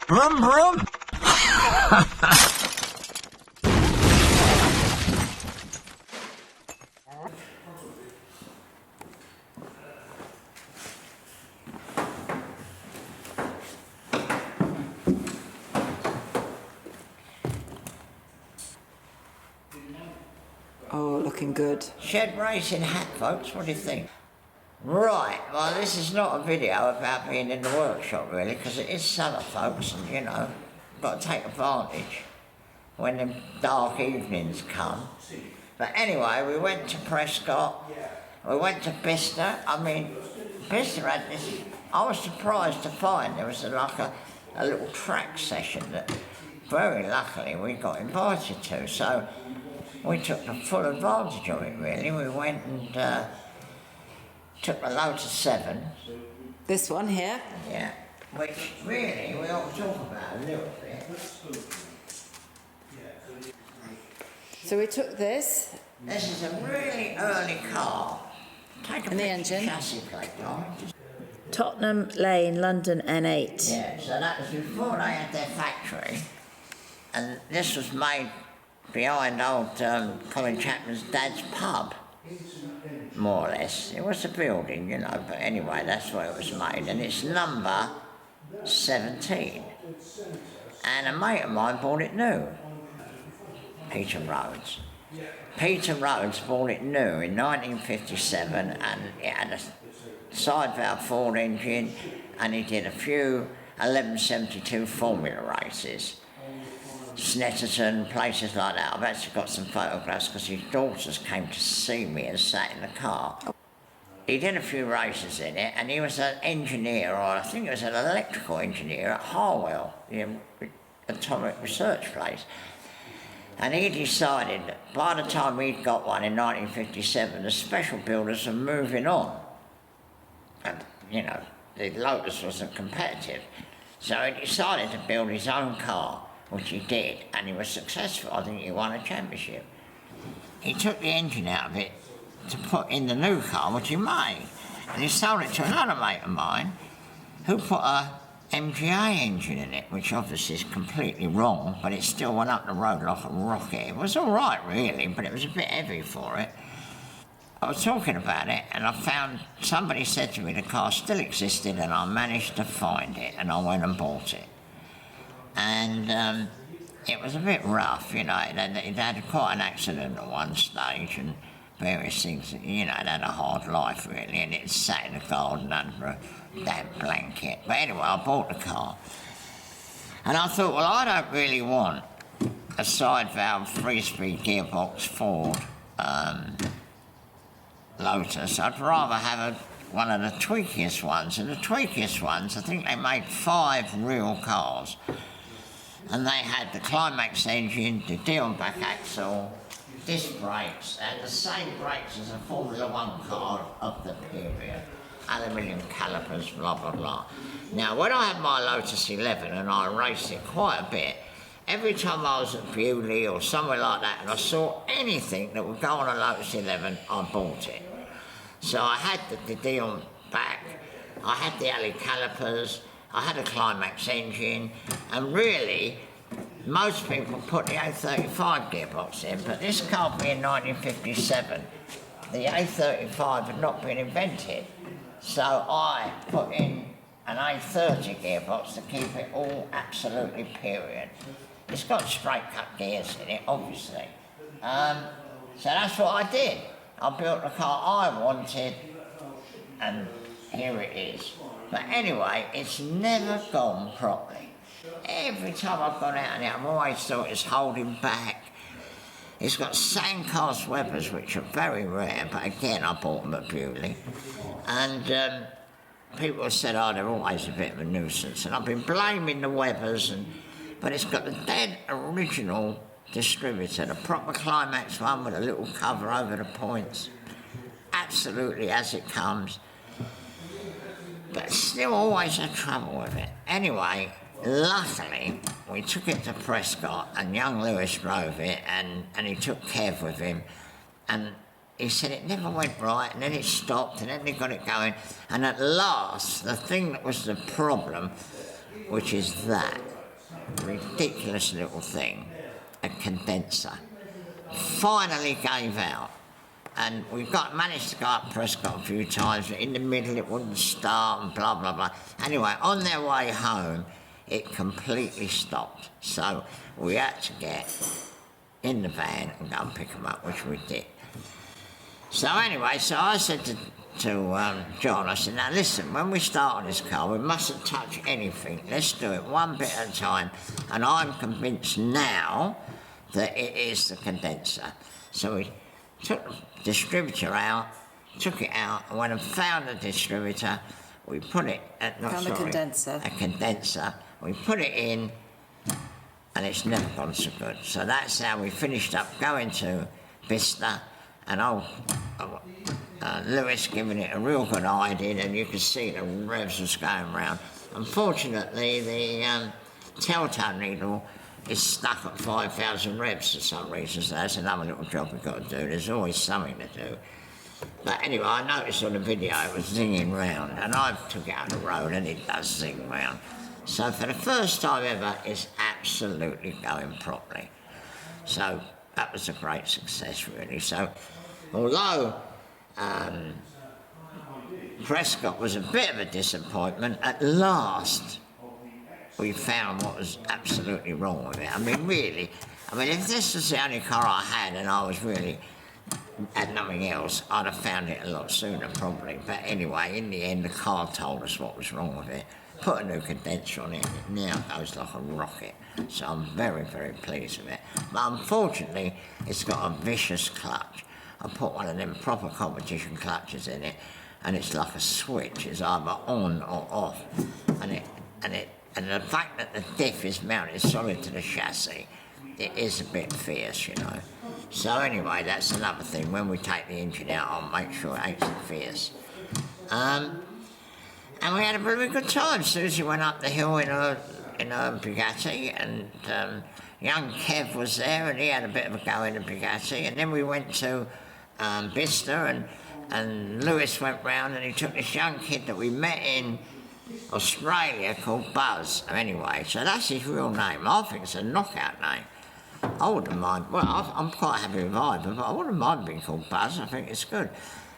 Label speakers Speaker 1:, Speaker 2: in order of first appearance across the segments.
Speaker 1: Vroom, vroom.
Speaker 2: Oh, looking good.
Speaker 3: Shed racing hat, folks, what do you think? Right, well, this is not a video about being in the workshop, really, because it is summer, folks, and, you know, got to take advantage when the dark evenings come. But anyway, we went to Prescott, we went to Bicester. I mean, Bicester had this, I was surprised to find there was like a little track session that, very luckily, we got invited to, so we took the full advantage of it, really. We went and took the Lotus 7.
Speaker 2: This one here?
Speaker 3: Yeah, which really we ought to talk about a little bit.
Speaker 2: So we took this.
Speaker 3: This is a really early car. Take a
Speaker 2: And the
Speaker 3: picture
Speaker 2: engine.
Speaker 3: chassis plate, right?
Speaker 2: Tottenham Lane, London N8.
Speaker 3: Yeah, so that was before they had their factory. And this was made behind old Colin Chapman's dad's pub, more or less. It was a building, you know, but anyway, that's where it was made. And it's number 17. And a mate of mine bought it new, Peter Rhodes. Peter Rhodes bought it new in 1957, and it had a side valve Ford engine, and he did a few 1172 Formula races. Snetterton, places like that. I've actually got some photographs because his daughters came to see me and sat in the car. He did a few races in it, and he was an engineer, or I think it was an electrical engineer at Harwell, the atomic research place. And he decided that by the time he'd got one in 1957, the special builders were moving on. And, you know, the Lotus wasn't competitive. So he decided to build his own car, which he did, and he was successful. I think he won a championship. He took the engine out of it to put in the new car, which he made, and he sold it to another mate of mine who put a MGA engine in it, which obviously is completely wrong, but it still went up the road like a rocket. It was all right, really, but it was a bit heavy for it. I was talking about it, and I found, somebody said to me the car still existed, and I managed to find it, and I went and bought it. And it was a bit rough, you know. It had quite an accident at one stage and various things. You know, it had a hard life, really, and it sat in the garden under a damp blanket. But anyway, I bought the car. And I thought, well, I don't really want a side valve 3-speed gearbox Ford Lotus. I'd rather have one of the tweakiest ones. And the tweakiest ones, I think they made 5 real cars. And they had the Climax engine, the Dion back axle, disc brakes, and the same brakes as a Formula 1 car of the period. Aluminium calipers, blah, blah, blah. Now, when I had my Lotus 11 and I raced it quite a bit, every time I was at Bewley or somewhere like that and I saw anything that would go on a Lotus 11, I bought it. So I had the Dion back, I had the alley calipers, I had a Climax engine, and really, most people put the A35 gearbox in, but this car being 1957, the A35 had not been invented. So I put in an A30 gearbox to keep it all absolutely period. It's got straight cut gears in it, obviously. So that's what I did. I built the car I wanted, and here it is. But anyway, it's never gone properly. Every time I've gone out in it, I've always thought it's holding back. It's got sandcast weathers, which are very rare, but again, I bought them at Bewley. And people have said, oh, they're always a bit of a nuisance. And I've been blaming the weathers, but it's got the dead original distributor, the proper Climax one with a little cover over the points. Absolutely as it comes. But still always had trouble with it. Anyway, luckily, we took it to Prescott, and young Lewis drove it, and he took Kev with him, and he said it never went right, and then it stopped, and then they got it going, and at last, the thing that was the problem, which is that, ridiculous little thing, a condenser, finally gave out. And we managed to go up Prescott a few times, but in the middle it wouldn't start and blah, blah, blah. Anyway, on their way home, it completely stopped. So we had to get in the van and go and pick them up, which we did. So anyway, so I said to John, I said, now listen, when we start on this car, we mustn't touch anything. Let's do it one bit at a time. And I'm convinced now that it is the condenser. So we took the distributor out, took it out, and when I found the distributor, we put it, a condenser, we put it in, and it's never gone so good. So that's how we finished up going to Bicester, and Lewis giving it a real good idea, and you could see the revs was going round. Unfortunately, the telltale needle is stuck at 5,000 revs for some reason, so that's another little job we've got to do. There's always something to do. But anyway, I noticed on the video it was zinging round, and I took it out the road and it does zing round. So for the first time ever, it's absolutely going properly. So that was a great success, really. So although Prescott was a bit of a disappointment, at last we found what was absolutely wrong with it. I mean, really, if this was the only car I had and I was really had nothing else, I'd have found it a lot sooner, probably. But anyway, in the end, the car told us what was wrong with it. Put a new condenser on it, and it now goes like a rocket. So I'm very, very pleased with it. But unfortunately, it's got a vicious clutch. I put one of them proper competition clutches in it, and it's like a switch. It's either on or off. And the fact that the diff is mounted solid to the chassis, it is a bit fierce, you know. So anyway, that's another thing. When we take the engine out, I'll make sure it ain't so fierce. And we had a really good time. Suzie went up the hill in her Bugatti, and young Kev was there, and he had a bit of a go in the Bugatti. And then we went to Bicester, and Lewis went round, and he took this young kid that we met in Australia called Buzz. Anyway, so that's his real name. I think it's a knockout name. I wouldn't mind. Well, I'm quite happy with either, but I wouldn't mind being called Buzz. I think it's good.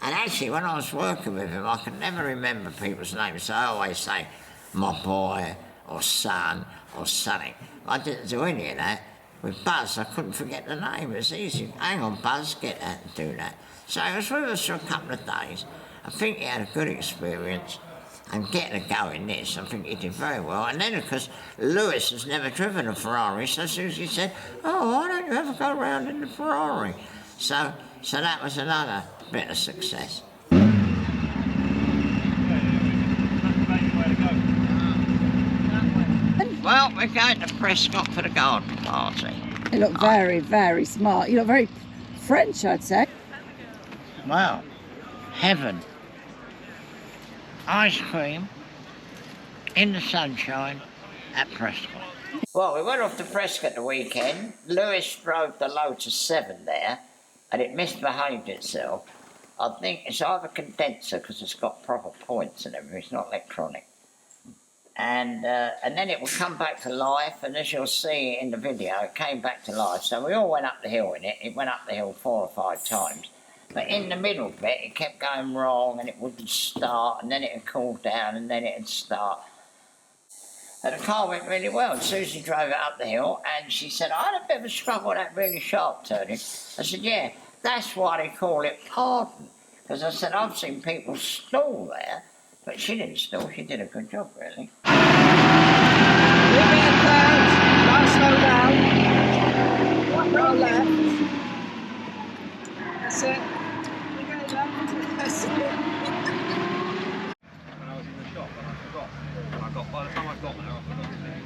Speaker 3: And actually, when I was working with him, I could never remember people's names, so I always say my boy or son or sonny. I didn't do any of that. With Buzz, I couldn't forget the name. It was easy. Hang on, Buzz, get that and do that. So he was with us for a couple of days. I think he had a good experience. And getting a go in this, I think he did very well. And then, of course, Lewis has never driven a Ferrari, so Suzie said, oh, why don't you ever go round in the Ferrari? So that was another bit of success. Well, we're going to Prescott for the garden party.
Speaker 2: You look very, very smart. You look very French, I'd say.
Speaker 3: Well, heaven. Ice cream in the sunshine at Prescott. Well, we went off to Prescott the weekend. Lewis drove the Lotus 7 there, and it misbehaved itself. I think it's either condenser because it's got proper points and everything. It's not electronic. And then it will come back to life, and as you'll see in the video, it came back to life. So we all went up the hill in it. It went up the hill 4 or 5 times. But in the middle bit, it kept going wrong, and it wouldn't start, and then it would cool down, and then it would start. And the car went really well, and Suzie drove it up the hill, and she said, I had a bit of a struggle with that really sharp turning. I said, yeah, that's why they call it pardon. Because I said, I've seen people stall there, but she didn't stall, she did a good job, really.
Speaker 1: Moving in clouds, don't slow down. Go left. That's it. That's it. When I was in the shop and I forgot. By the time I got there, I forgot to take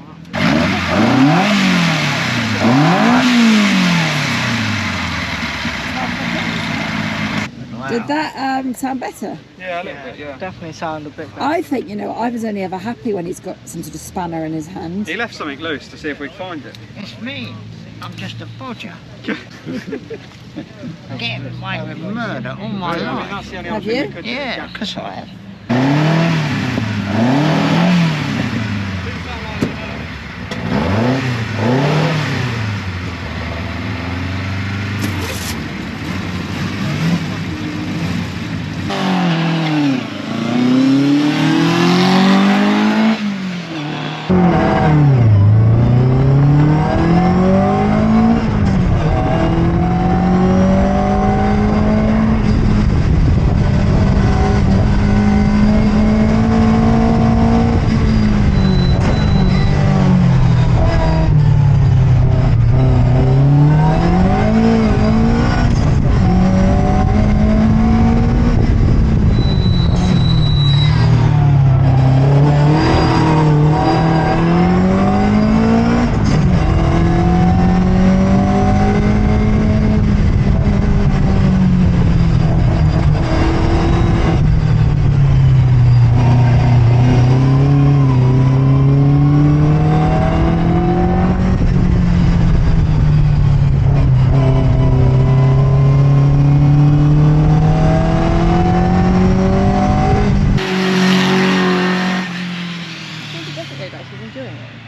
Speaker 2: Wow. Did that sound better?
Speaker 1: Yeah, a little bit, yeah. Definitely sound a bit better.
Speaker 2: I think, you know, I was only ever happy when he's got some sort of spanner in his hand.
Speaker 1: He left something loose to see if we'd find it.
Speaker 3: It's me. I'm just a bodger. Getting away with murder all my life.
Speaker 1: I mean, that's the only
Speaker 2: Have
Speaker 1: thing
Speaker 2: you?
Speaker 1: we could do.
Speaker 3: Yeah, of course I have.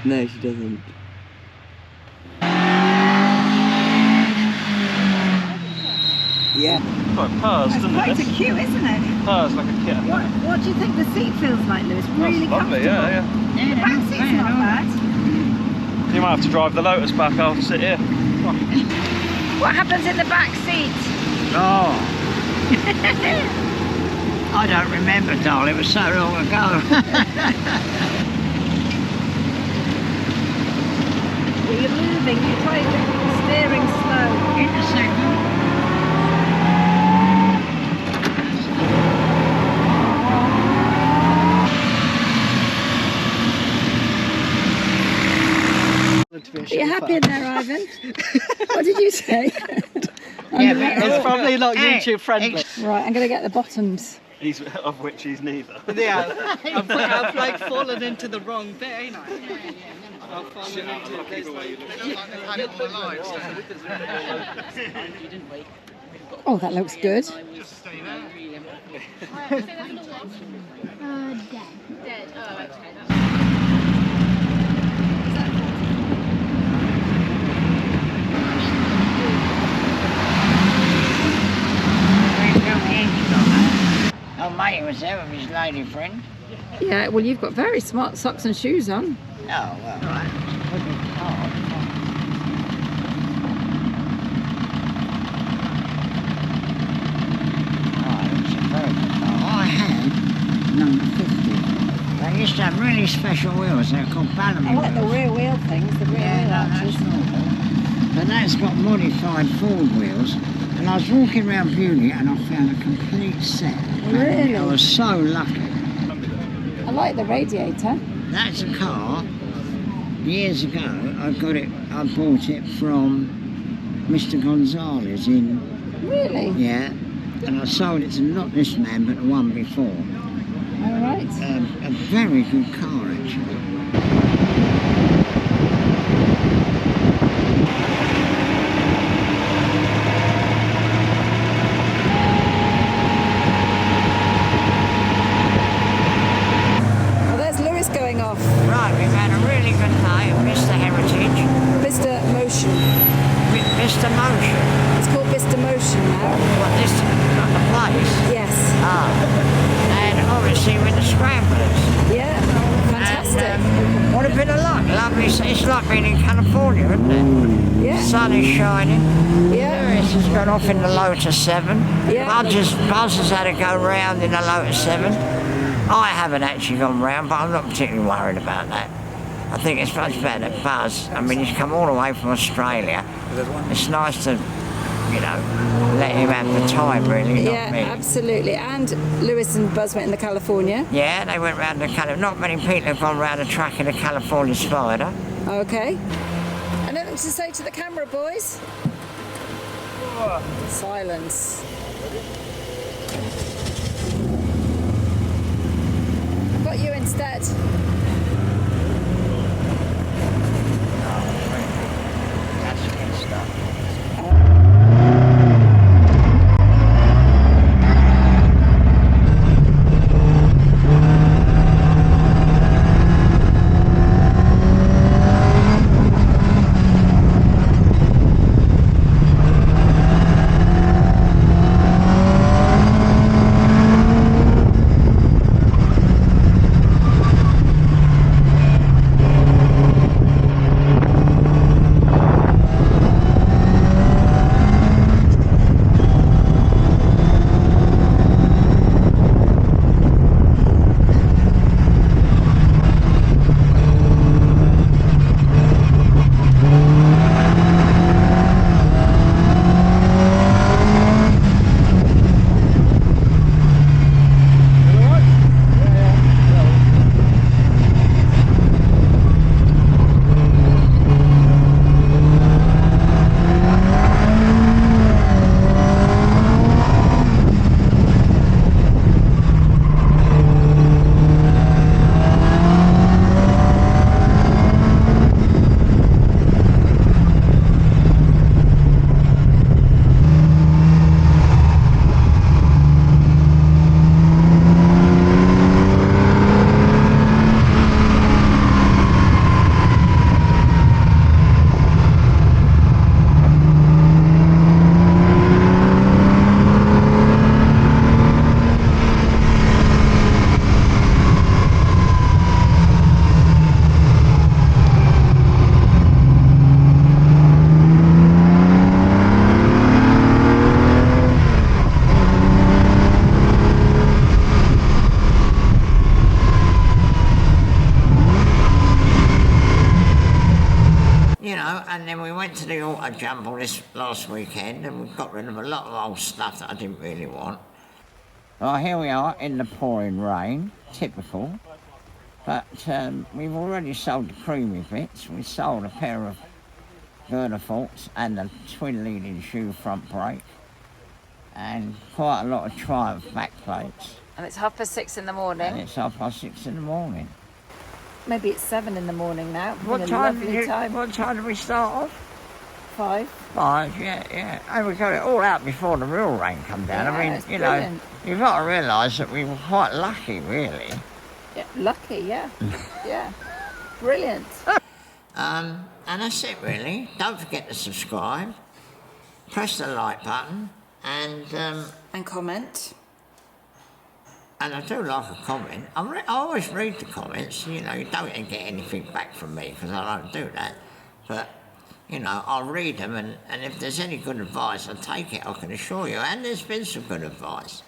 Speaker 1: No, she doesn't. Yeah.
Speaker 4: Quite purrs, doesn't
Speaker 2: Quite
Speaker 4: it?
Speaker 2: a cute, isn't it?
Speaker 4: Purrs like a kitten.
Speaker 2: What do you think the seat feels like, Lewis? Really
Speaker 4: Lovely,
Speaker 2: comfortable.
Speaker 4: yeah.
Speaker 2: The back seat's not bad.
Speaker 4: You might have to drive the Lotus back. I'll sit here.
Speaker 2: What happens in the back seat?
Speaker 3: Oh. I don't remember, doll. It was so long ago.
Speaker 2: Well, you're moving. You try steering slow.
Speaker 3: In a second.
Speaker 2: Are you happy in there, Ivan? What did you say?
Speaker 3: Yeah, but
Speaker 1: It's probably not YouTube friendly.
Speaker 2: Right, I'm going to get the bottoms.
Speaker 4: Of which he's neither.
Speaker 1: Yeah, I've like fallen into the wrong bit, ain't I? I've fallen into this like...
Speaker 2: Oh, that looks good.
Speaker 5: Dead. Oh, okay.
Speaker 3: Oh, mate was there with his lady friend.
Speaker 2: Yeah, well, you've got very smart socks and shoes on.
Speaker 3: Oh, well, right. Oh, it's a very good car. I had number 50. They used to have really special wheels. They're called Bellamy
Speaker 2: I like the
Speaker 3: wheels.
Speaker 2: rear wheel things, the rear wheel arches.
Speaker 3: That's normal. But that's got modified Ford wheels. And I was walking around Beauty and I found a complete set.
Speaker 2: Really?
Speaker 3: I was so lucky.
Speaker 2: I like the radiator.
Speaker 3: That's a car. Years ago, I bought it from Mr. Gonzalez in,
Speaker 2: Really?
Speaker 3: yeah, and I sold it to not this man, but the one before.
Speaker 2: All right.
Speaker 3: A very good car, actually.
Speaker 2: Well, there's Lewis going off.
Speaker 3: Right, we've had a really good day at Mr. Heritage.
Speaker 2: Mr. Motion.
Speaker 3: Mr. Motion.
Speaker 2: It's called Mr. Motion now.
Speaker 3: What, this, not the place?
Speaker 2: Yes.
Speaker 3: Ah. And obviously with the scramblers.
Speaker 2: Yeah. Fantastic.
Speaker 3: And, what a bit of luck. Lovely. It's like being in California, isn't it?
Speaker 2: Yeah.
Speaker 3: Sun is shining.
Speaker 2: Yeah.
Speaker 3: Lewis has gone off in the Lotus 7.
Speaker 2: Yeah.
Speaker 3: Buzz has had to go round in the Lotus 7. I haven't actually gone round, but I'm not particularly worried about that. I think it's much better than Buzz. I mean, he's come all the way from Australia. It's nice to, you know, let him have the time, really, not
Speaker 2: Yeah,
Speaker 3: me.
Speaker 2: absolutely. And Lewis and Buzz went in the California.
Speaker 3: Yeah, they went round the California. Not many people have gone round the track in the California Spider.
Speaker 2: Okay. Anything to say to the camera, boys? Silence. I've got you instead.
Speaker 3: That's good stuff. then we went to the Autojumble this last weekend and we got rid of a lot of old stuff that I didn't really want. Well, here we are in the pouring rain, typical. But we've already sold the creamy bits. We sold a pair of girder forks and a twin leading shoe front brake and quite a lot of Triumph back plates.
Speaker 5: And it's 6:30 in the morning.
Speaker 3: And it's 6:30 in the morning.
Speaker 5: Maybe it's 7 in the morning now.
Speaker 3: What time did we start off?
Speaker 5: 5.
Speaker 3: 5, yeah. And we got it all out before the real rain come down.
Speaker 5: Yeah,
Speaker 3: I mean,
Speaker 5: it's
Speaker 3: you
Speaker 5: brilliant.
Speaker 3: know, you've got to realise that we were quite lucky, really.
Speaker 5: Yeah, lucky, yeah. Yeah. Brilliant.
Speaker 3: And that's it, really. Don't forget to subscribe. Press the like button. And
Speaker 5: comment.
Speaker 3: And I do like a comment. I always read the comments. You know, you don't get anything back from me because I don't do that. But, you know, I'll read them and if there's any good advice, I'll take it, I can assure you. And there's been some good advice.